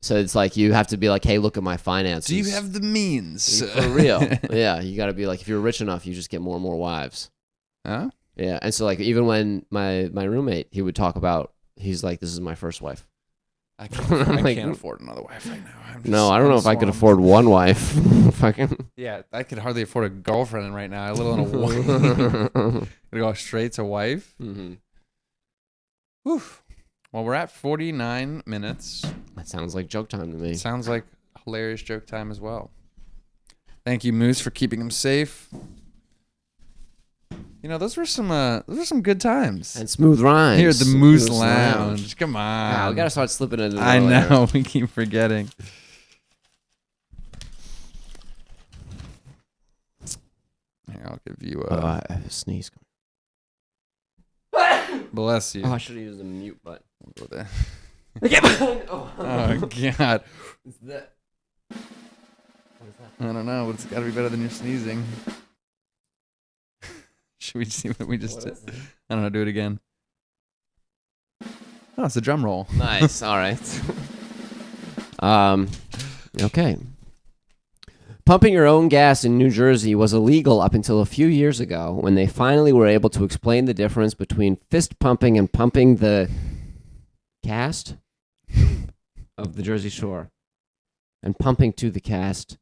So it's like you have to be like, hey, look at my finances. Do you have the means? For real. Yeah. You got to be like, if you're rich enough, you just get more and more wives. Huh? Yeah. And so like even when my roommate, he would talk about, he's like, this is my first wife. I can't afford another wife right now. I don't know if I could afford one wife. Fucking. Yeah, I could hardly afford a girlfriend right now, let alone a wife. Gonna go straight to wife. Mm-hmm. Whew. Well, we're at 49 minutes. That sounds like joke time to me. Sounds like hilarious joke time as well. Thank you, Moose, for keeping him safe. You know, those were some good times. And smooth rhymes. Here at the Moose Lounge. Come on. Wow, we gotta start slipping into. I know. We keep forgetting. Here, I'll give you a. I have a sneeze. Bless you. Oh, I should have used the mute button. We'll go there. Oh God. Is that? What is that? I don't know, but it's got to be better than your sneezing. Should we see what we just did? I don't know. Do it again. Oh, it's a drum roll. Nice. All right. Okay. Pumping your own gas in New Jersey was illegal up until a few years ago when they finally were able to explain the difference between fist pumping and pumping the cast of the Jersey Shore and pumping to the cast.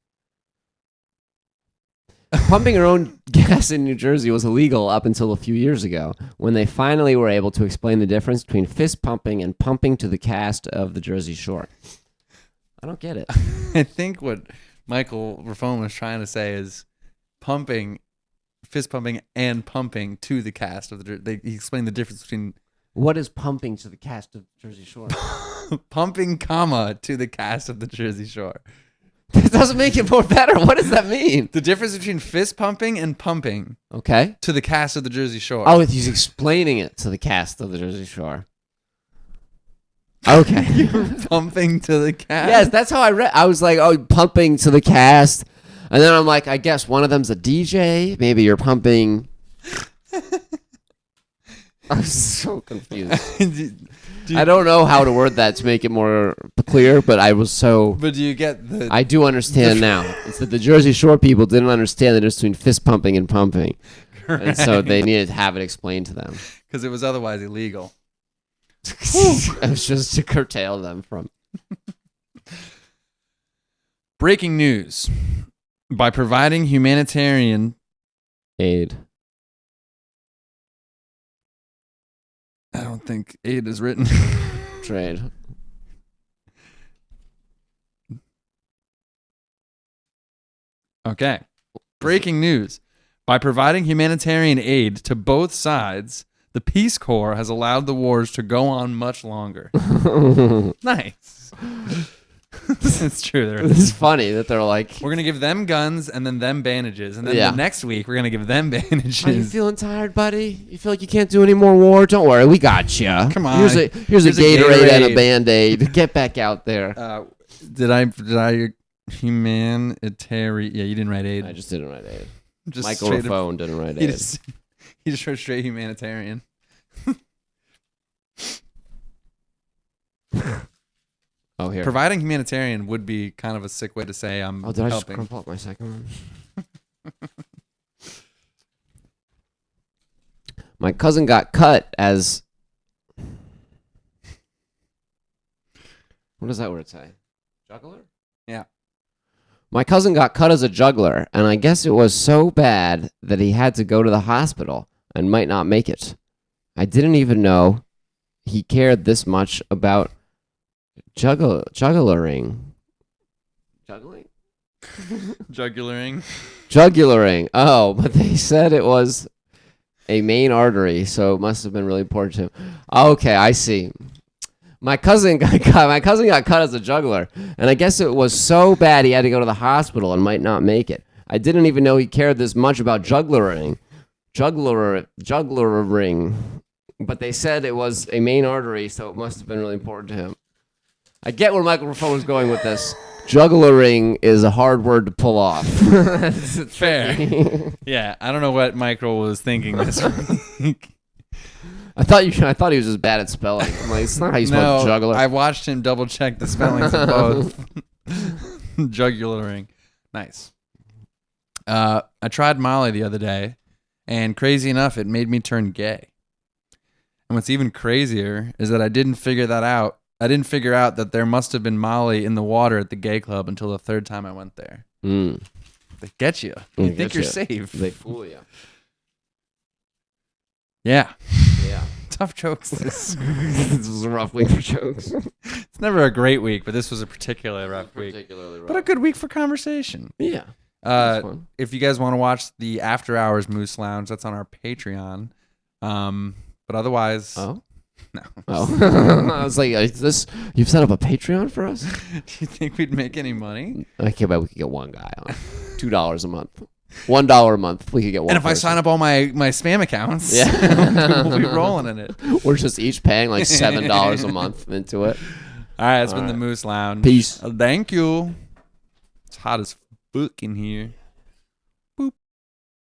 Pumping your own gas in New Jersey was illegal up until a few years ago when they finally were able to explain the difference between fist pumping and pumping to the cast of the Jersey Shore. I don't get it. I think what Michael Raffone was trying to say is pumping, fist pumping, and pumping to the cast of the. He explained the difference between. What is pumping to the cast of Jersey Shore? Pumping, comma, to the cast of the Jersey Shore. That doesn't make it more better. What does that mean? The difference between fist pumping and pumping. Okay. To the cast of the Jersey Shore. Oh, he's explaining it to the cast of the Jersey Shore. Okay. You're pumping to the cast. Yes, that's how I read. I was like, oh, pumping to the cast. And then I'm like, I guess one of them's a DJ. Maybe you're pumping. I'm so confused. I don't know how to word that to make it more clear, but I was so. But do you get the? I do understand now. It's that the Jersey Shore people didn't understand the difference between fist pumping and pumping. Correct. And so they needed to have it explained to them. Because it was otherwise illegal. It was just to curtail them from. Breaking news. By providing humanitarian aid. I don't think aid is written. Trade. Okay. Breaking news. By providing humanitarian aid to both sides, the Peace Corps has allowed the wars to go on much longer. Nice. It's true. It's funny that they're like, we're going to give them guns and then them bandages. And then Yeah. the next week, we're going to give them bandages. are you feeling tired, buddy? You feel like you can't do any more war? Don't worry, we got you. Come on. Here's a Gatorade and a Band-Aid. Get back out there. Did I humanitarian? Yeah, you didn't write aid. I just didn't write aid. Just Michael straight up- Raffone didn't write He aid. just wrote straight humanitarian. Oh, here. Providing humanitarian would be kind of a sick way to say I'm Oh, did I just helping. crumple up my second one? My cousin got cut as... What does that word say? Juggler? Yeah. My cousin got cut as a juggler, and I guess it was so bad that he had to go to the hospital and might not make it. I didn't even know he cared this much about juggling. Juggling? Jugularing. Jugularing. Oh, but they said it was a main artery, so it must have been really important to him. Okay, I see. My cousin got cut as a juggler, and I guess it was so bad he had to go to the hospital and might not make it. I didn't even know he cared this much about jugglering. But they said it was a main artery, so it must have been really important to him. I get where microphone was going with this. Jugglering is a hard word to pull off. It's fair. Yeah, I don't know what Michael was thinking this week. I thought he was just bad at spelling. I'm like, it's not how you spell juggler. I watched him double check the spellings of both. Jugularing. Nice. I tried Molly the other day, and crazy enough, it made me turn gay. And what's even crazier is that I didn't figure out that there must have been Molly in the water at the gay club until the third time I went there. They get you. You think you're safe. They fool you. Yeah. Yeah. Tough jokes. This was a rough week for jokes. It's never a great week, but this was a particularly rough week. But a good week for conversation. Yeah. If you guys want to watch the After Hours Moose Lounge, that's on our Patreon. But otherwise... Oh? No. Oh. I was like, you've set up a Patreon for us? Do you think we'd make any money? I can't bet we could get one guy on. $2 a month. $1 a month. We could get one. And if I sign up all my spam accounts, we'll be rolling in it. We're just each paying like $7 a month into it. All right, it's been the Moose Lounge. Peace. Thank you. It's hot as fuck in here.